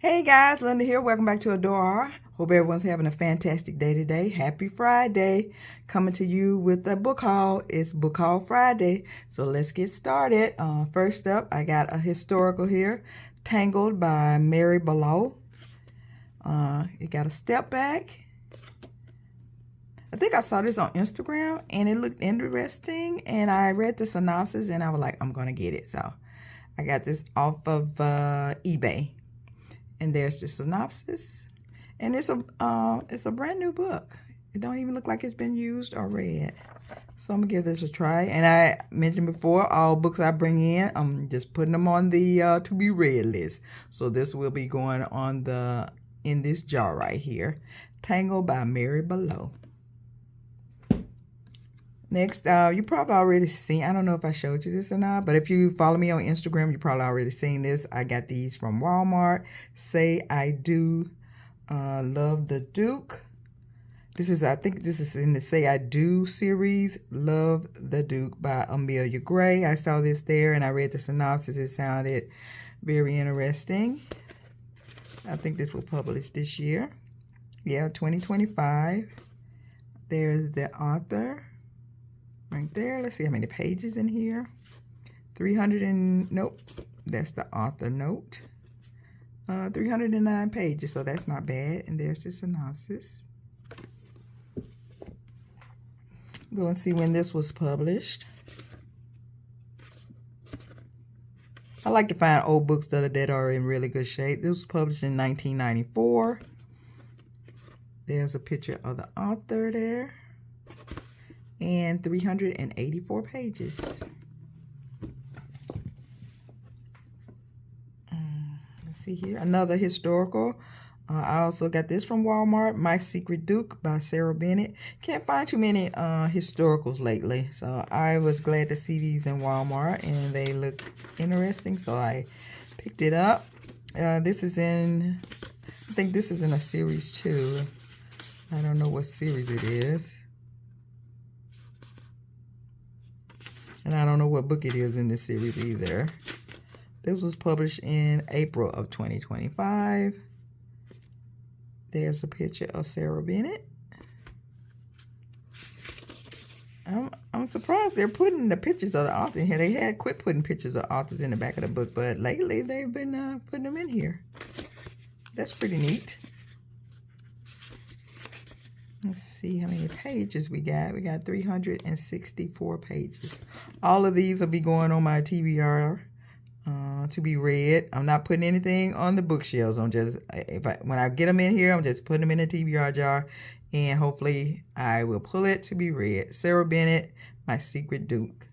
Hey guys, Linda here. Welcome back to Adore. Hope everyone's having a fantastic day today. Happy Friday. Coming to you with a book haul. It's Book Haul Friday. So let's get started. First up, I got a historical here. Tangled by Mary Balogh. It got a step back. I think I saw this on Instagram and it looked interesting. And I read the synopsis and I was like, I'm going to get it. So I got this off of eBay. And there's the synopsis, and it's a brand new book. It don't even look like it's been used or read. So I'm gonna give this a try. And I mentioned before, all books I bring in, I'm just putting them on the to be read list. So this will be going on in this jar right here. Tangled by Mary Balogh. Next, you probably already seen, I don't know if I showed you this or not, but if you follow me on Instagram, you probably already seen this. I got these from Walmart. Say I Do, Love the Duke. I think this is in the Say I Do series, Love the Duke by Amelia Gray. I saw this there and I read the synopsis. It sounded very interesting. I think this was published this year. Yeah, 2025. There's the author. Right there. Let's see how many pages in here. 300 and nope, that's the author note. 309 pages, so that's not bad. And there's the synopsis. Go and see when this was published. I like to find old books that are in really good shape. This was published in 1994. There's a picture of the author there. And 384 pages. Let's see here. Another historical. I also got this from Walmart. My Secret Duke by Sara Bennett. Can't find too many historicals lately. So I was glad to see these in Walmart. And they look interesting. So I picked it up. I think this is in a series too. I don't know what series it is. And I don't know what book it is in this series either. This was published in April of 2025. There's a picture of Sara Bennett. I'm surprised they're putting the pictures of the author in here. They had quit putting pictures of authors in the back of the book, but lately they've been putting them in here. That's pretty neat. Let's see how many pages we got. We got 364 pages. All of these will be going on my TBR to be read. I'm not putting anything on the bookshelves. I'm just, when I get them in here, I'm just putting them in a TBR jar. And hopefully I will pull it to be read. Sara Bennett, My Secret Duke.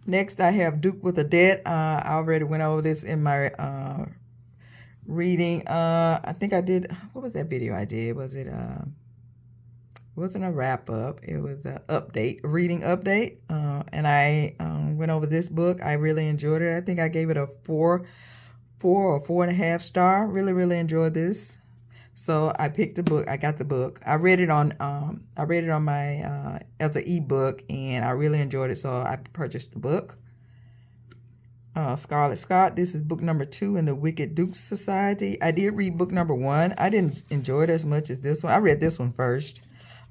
Next, I have Duke with a Debt. I already went over this in my reading. I think I did, what was that video I did? Was it wasn't a wrap up, it was an update, reading update. And I went over this book. I really enjoyed it. I think I gave it a 4 or 4.5 star. Really enjoyed this. So I picked the book. I got the book. I read it on my as an ebook, and I really enjoyed it. So I purchased the book. Scarlett Scott. This is book number 2 in the Wicked Duke Society. I did read book number 1. I didn't enjoy it as much as this one. I read this one first,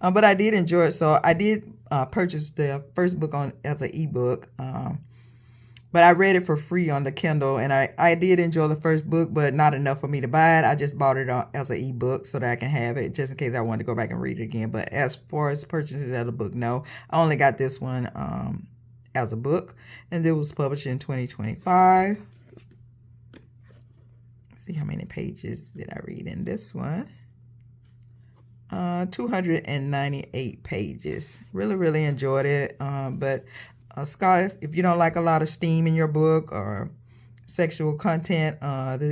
but I did enjoy it. So I did purchase the first book as an ebook. But I read it for free on the Kindle, and I did enjoy the first book, but not enough for me to buy it. I just bought it as an ebook so that I can have it just in case I wanted to go back and read it again. But as far as purchases as a book, no. I only got this one as a book, and it was published in 2025. Let's see how many pages did I read in this one. 298 pages. Really enjoyed it. But Scott, if you don't like a lot of steam in your book or sexual content,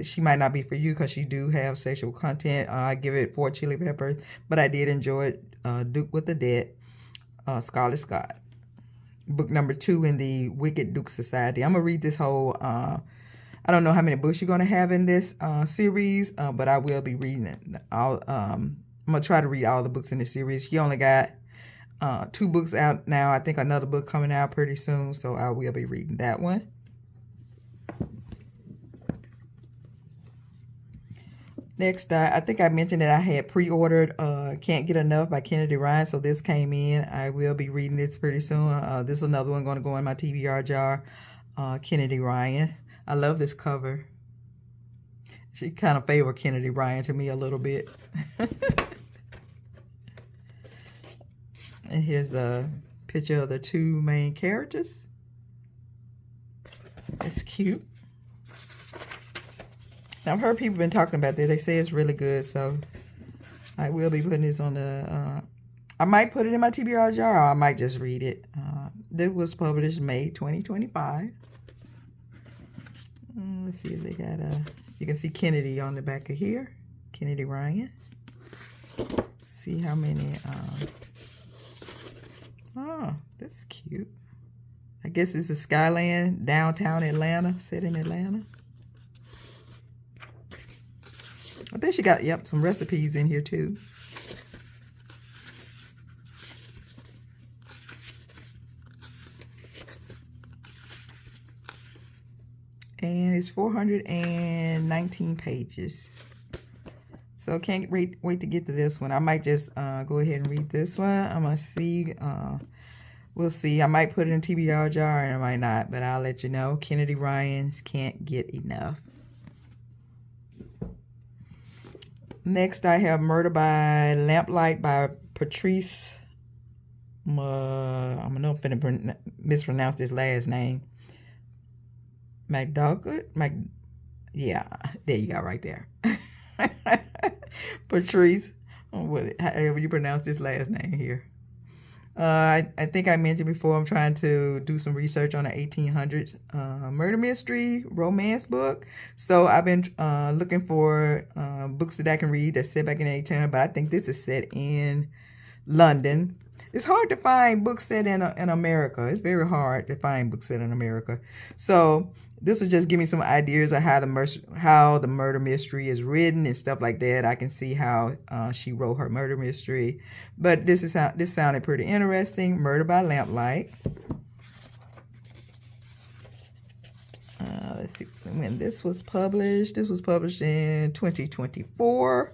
she might not be for you because she do have sexual content. I give it 4 chili peppers, but I did enjoy it. Duke with the Debt, Scarlett Scott. Book number 2 in the Wicked Duke Society. I'm going to read this whole, I don't know how many books you're going to have in this series, but I will be reading it. I'm going to try to read all the books in the series. She only got 2 books out now. I think another book coming out pretty soon, so I will be reading that one. Next, I think I mentioned that I had pre-ordered Can't Get Enough by Kennedy Ryan. So this came in. I will be reading this pretty soon. This is another one going to go in my TBR jar. Kennedy Ryan. I love this cover. She kind of favored Kennedy Ryan to me a little bit. And here's a picture of the two main characters. It's cute. Now, I've heard people been talking about this. They say it's really good, so I will be putting this on the... I might put it in my TBR jar, or I might just read it. This was published May 2025. Let's see if they got a... You can see Kennedy on the back of here. Kennedy Ryan. See how many... Oh, that's cute. I guess this is Skyland, downtown Atlanta, set in Atlanta. I think she got, yep, some recipes in here too. And it's 419 pages. So can't wait to get to this one. I might just go ahead and read this one. I'm going to see. We'll see. I might put it in TBR jar and I might not. But I'll let you know. Kennedy Ryan's Can't Get Enough. Next I have Murder by Lamplight by Patrice. I'm going to mispronounce this last name. McDonough? Yeah, there you go right there. Patrice, however you pronounce this last name here. I think I mentioned before I'm trying to do some research on an 1800s murder mystery romance book. So I've been looking for books that I can read that's set back in the 1800s, but I think this is set in London. It's hard to find books set in America. It's very hard to find books set in America. So this will just give me some ideas of how the murder mystery is written and stuff like that. I can see how she wrote her murder mystery. But this sounded pretty interesting. Murder by Lamplight. Let's see when this was published. This was published in 2024.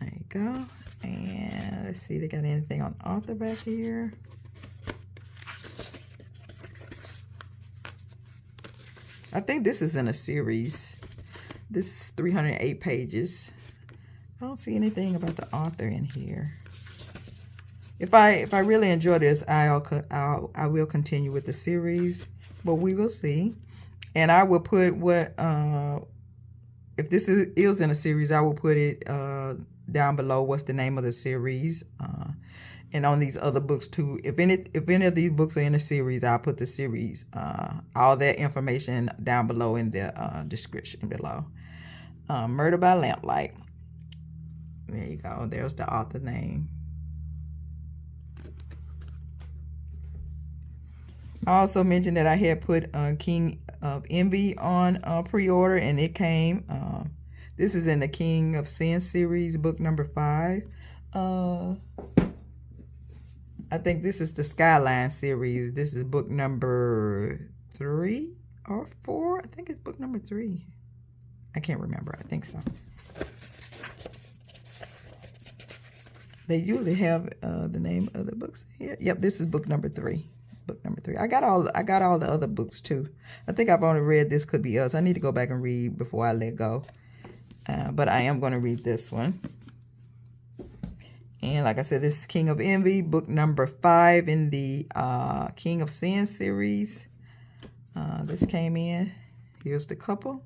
There you go. And let's see, they got anything on author back here. I think this is in a series. This is 308 pages. I don't see anything about the author in here. If I really enjoy this, I will continue with the series, but we will see. And I will put what if this is in a series, I will put it down below. What's the name of the series? And on these other books too. If any of these books are in a series, I'll put the series, all that information down below in the description below. Murder by Lamplight. There you go. There's the author name. I also mentioned that I had put King of Envy on pre-order, and it came. This is in the King of Sin series, book number 5. I think this is the Skyland series. This is book number 3 or 4. I think it's book number 3. I can't remember. I think so. They usually have the name of the books here. Yep, this is book number 3. Book number 3. I got all the other books too. I think I've only read This Could Be Us. I need to go back and read before I let go. But I am going to read this one. And like I said, this is King of Envy, book number 5 in the King of Sin series. This came in. Here's the couple.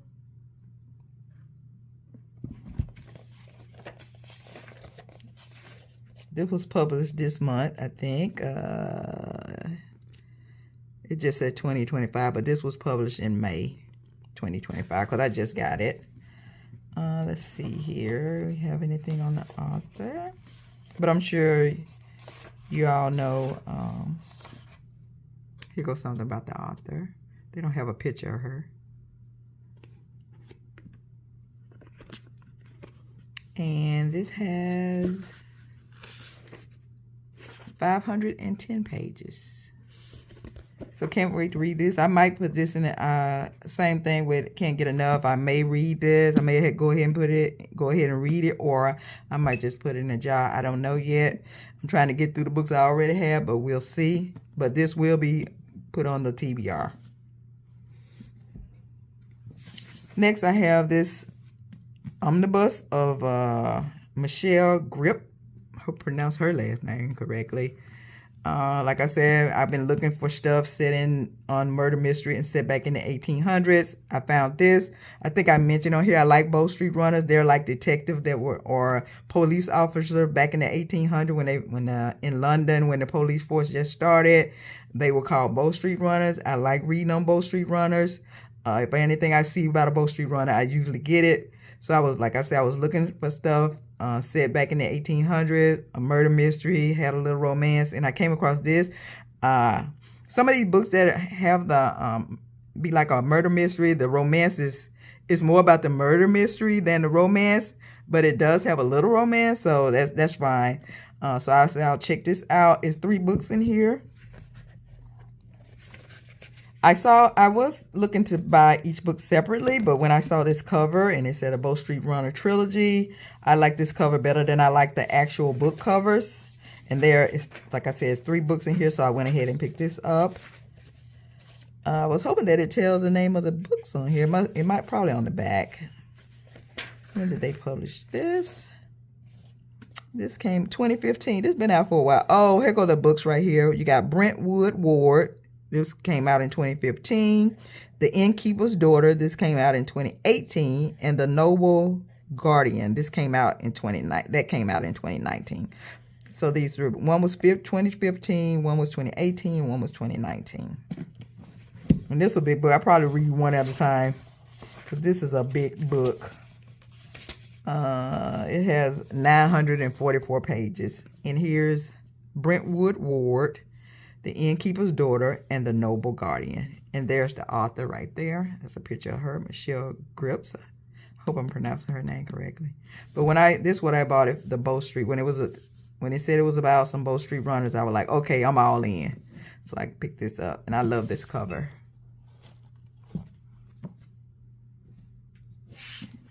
This was published this month, I think. It just said 2025, but this was published in May 2025 because I just got it. Let's see here. We have anything on the author? But I'm sure you all know. Here goes something about the author. They don't have a picture of her. And this has 510 pages. So can't wait to read this. I might put this in the same thing with Can't Get Enough. I may read this. I may go ahead and read it, or I might just put it in a jar. I don't know yet. I'm trying to get through the books I already have, but we'll see. But this will be put on the TBR. Next, I have this omnibus of Michelle Griep. I hope I pronounced her last name correctly. Like I said, I've been looking for stuff set on murder mystery and set back in the 1800s. I found this. I think I mentioned on here I like Bow Street Runners. They're like detectives that were or police officers back in the 1800s when in London when the police force just started. They were called Bow Street Runners. I like reading on Bow Street Runners. If anything I see about a Bow Street Runner, I usually get it. So I was looking for stuff set back in the 1800s, a murder mystery, had a little romance, and I came across this. Some of these books that have the be like a murder mystery, the romance is more about the murder mystery than the romance, but it does have a little romance, so that's fine. So I'll check this out. It's 3 books in here. I was looking to buy each book separately, but when I saw this cover and it said a Bow Street Runner trilogy, I like this cover better than I like the actual book covers. And there is, like I said, it's 3 books in here, so I went ahead and picked this up. I was hoping that it tells the name of the books on here. It might probably on the back. When did they publish this? This came 2015. This has been out for a while. Oh, here go the books right here. You got Brentwood Ward. This came out in 2015. The Innkeeper's Daughter. This came out in 2018. And The Noble Guardian. This came out in 2019. So these 3. One was 2015. One was 2018. One was 2019. And this is a big book. I probably read one at a time because this is a big book. It has 944 pages. And here's Brentwood Ward, The Innkeeper's Daughter, and The Noble Guardian. And there's the author right there. That's a picture of her, Michelle Griep. Hope I'm pronouncing her name correctly. But this is what I bought it, the Bow Street. When it said it was about some Bow Street Runners, I was like, okay, I'm all in. So I picked this up, and I love this cover.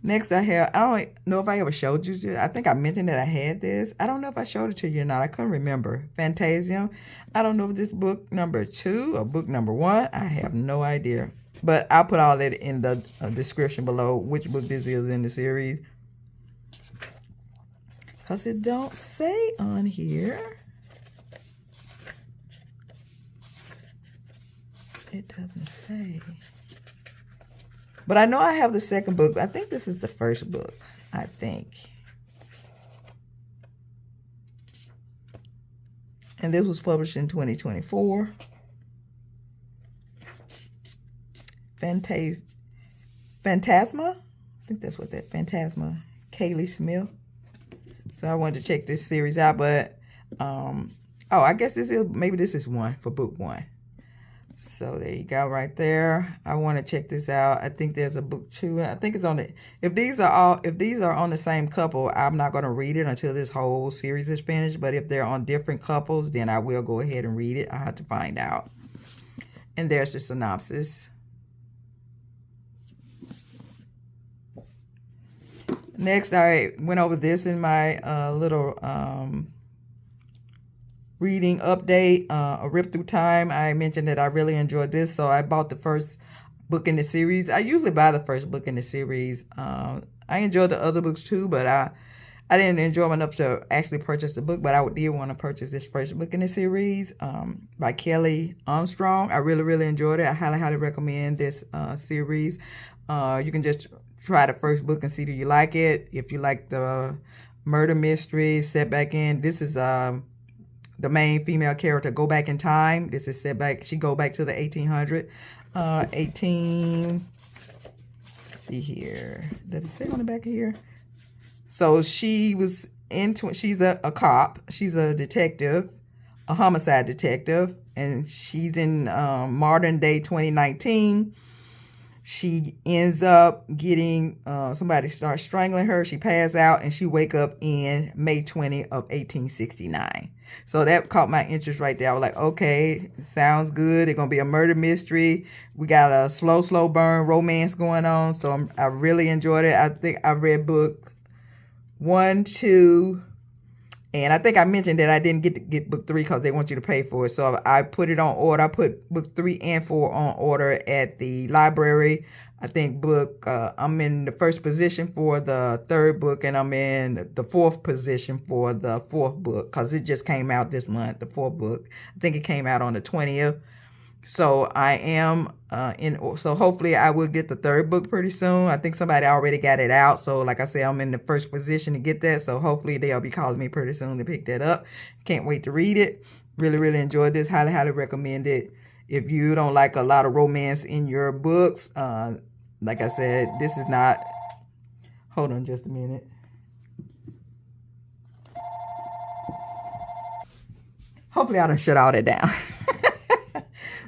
Next I don't know if I ever showed you this. I think I mentioned that I had this. I don't know if I showed it to you or not. I couldn't remember. Phantasm. I don't know if this book number 2 or book number 1. I have no idea. But I'll put all that in the description below, which book this is in the series. Because it don't say on here. It doesn't say. But I know I have the second book. I think this is the first book. I think. And this was published in 2024. Phantasma? I think that's what that, Phantasma. Kelley Smith. So I wanted to check this series out, but, I guess maybe this is one for book 1. So there you go right there. I want to check this out. I think there's a book 2. I think it's on the, if these are on the same couple, I'm not going to read it until this whole series is finished. But if they're on different couples, then I will go ahead and read it. I have to find out. And there's the synopsis. Next, I went over this in my little reading update, a rip through time. I mentioned that I really enjoyed this, so I bought the first book in the series. I usually buy the first book in the series. I enjoyed the other books too, but I didn't enjoy them enough to actually purchase the book, but I did want to purchase this first book in the series by Kelley Armstrong. I really, really enjoyed it. I highly, highly recommend this series. You can just try the first book and see do you like it. If you like the murder mystery, set back in. This is the main female character go back in time. This is set back. She go back to the 1800. See here. Does it say on the back of here? So she's a cop. She's a detective, a homicide detective, and she's in modern day 2019. she ends up getting, somebody starts strangling her. She passes out and she wake up in May 20 of 1869. So that caught my interest right there. I was like, okay, sounds good. It's going to be a murder mystery. We got a slow burn romance going on. So I really enjoyed it. I think I read book 1, 2, and I think I mentioned that I didn't get book 3 because they want you to pay for it. So I put it on order. I put book 3 and 4 on order at the library. I think I'm in the first position for the 3rd book, and I'm in the 4th position for the 4th book because it just came out this month, the 4th book. I think it came out on the 20th. So I am so hopefully I will get the 3rd book pretty soon. I think somebody already got it out. So like I said, I'm in the first position to get that. So hopefully they'll be calling me pretty soon to pick that up. Can't wait to read it. Really enjoyed this. Highly recommend it. If you don't like a lot of romance in your books, like I said, this is not, hold on just a minute. Hopefully I done shut all that down.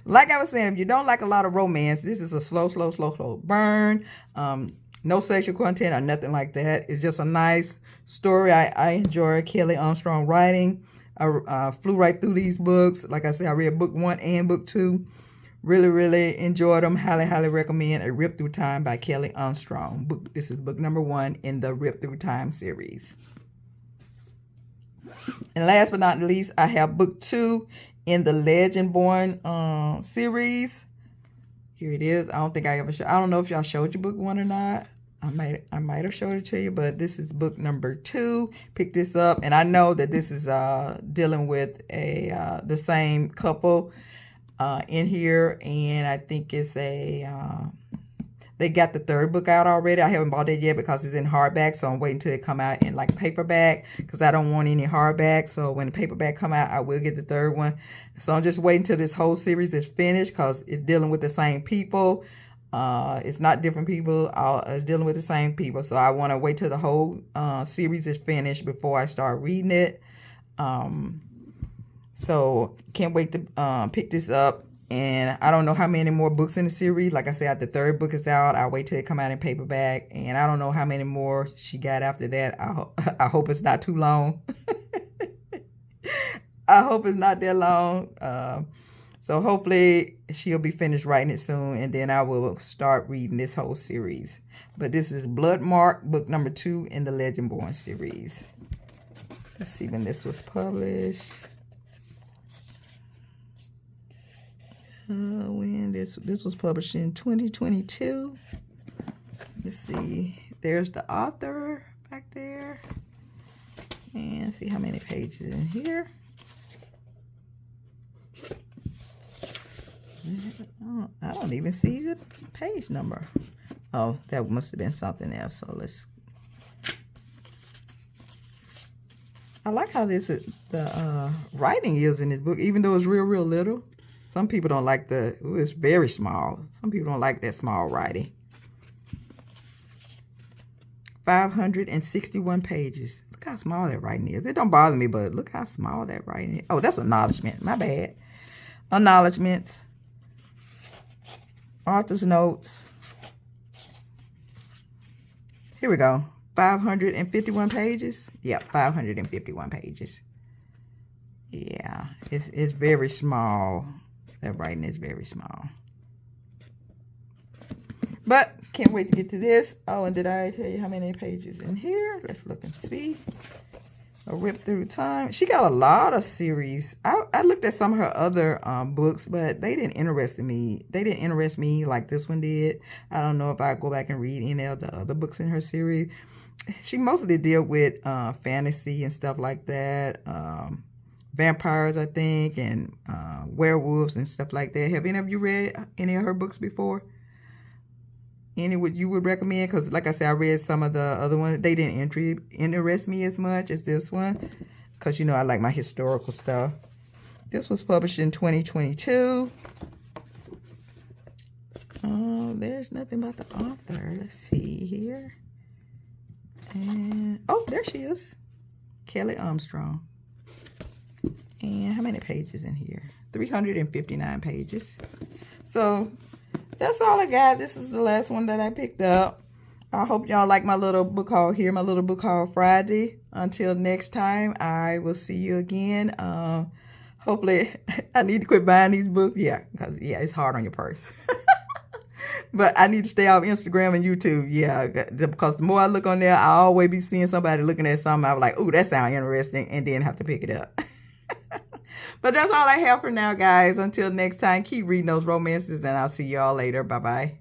Like I was saying, if you don't like a lot of romance, this is a slow burn. No sexual content or nothing like that. It's just a nice story. I enjoy Kelley Armstrong writing. I flew right through these books. Like I said, I read book 1 and book 2. Really enjoyed them. Highly recommend A Rip Through Time by Kelley Armstrong. This is book number 1 in the Rip Through Time series. And last but not least, I have book 2 in the Legendborn series. Here it is. I don't think I ever showed. I don't know if y'all showed you book 1 or not. I might have showed it to you, but this is book number 2. Pick this up, and I know that this is dealing with the same couple in here, and I think it's they got the 3rd book out already. I haven't bought it yet because it's in hardback, so I'm waiting till it come out in like paperback because I don't want any hardback. So when the paperback come out, I will get the 3rd one. So I'm just waiting till this whole series is finished because it's dealing with the same people. It's not different people. It's dealing with the same people. So I want to wait till the whole series is finished before I start reading it. So can't wait to pick this up. And I don't know how many more books in the series. Like I said, the 3rd book is out. I'll wait till it come out in paperback. And I don't know how many more she got after that. I hope it's not too long. I hope it's not that long. So hopefully she'll be finished writing it soon. And then I will start reading this whole series. But this is Bloodmark, book number 2 in the Legendborn series. Let's see when this was published. When this was published in 2022. Let's see. There's the author back there. And see how many pages in here. I don't even see the page number. Oh, that must have been something else. So let's. I like how the writing is in this book, even though it's real little. Some people don't like it's very small. Some people don't like that small writing. 561 pages. Look how small that writing is. It don't bother me, but look how small that writing is. Oh, that's acknowledgement. My bad. Acknowledgements. Author's notes. Here we go. 551 pages. Yep, 551 pages. Yeah, it's very small. That writing is very small. But can't wait to get to this. Oh, and did I tell you how many pages in here? Let's look and see. A Rip Through Time. She got a lot of series. I looked at some of her other books, but they didn't interest me. They didn't interest me like this one did. I don't know if I go back and read any of the other books in her series. She mostly deal with fantasy and stuff like that. Vampires, I think, and werewolves and stuff like that. Have any of you read any of her books before? Any you would recommend? Because like I said, I read some of the other ones. They didn't interest me as much as this one. Because, you know, I like my historical stuff. This was published in 2022. There's nothing about the author. Let's see here. And, oh, there she is. Kelley Armstrong. And how many pages in here? 359 pages. So that's all I got. This is the last one that I picked up. I hope y'all like my little book haul here, my little book haul Friday. Until next time, I will see you again. Hopefully, I need to quit buying these books. Yeah, because, yeah, it's hard on your purse. But I need to stay off Instagram and YouTube. Yeah, because the more I look on there, I always be seeing somebody looking at something. I'm like, ooh, that sounds interesting, and then have to pick it up. But that's all I have for now, guys. Until next time, keep reading those romances, and I'll see y'all later. Bye-bye.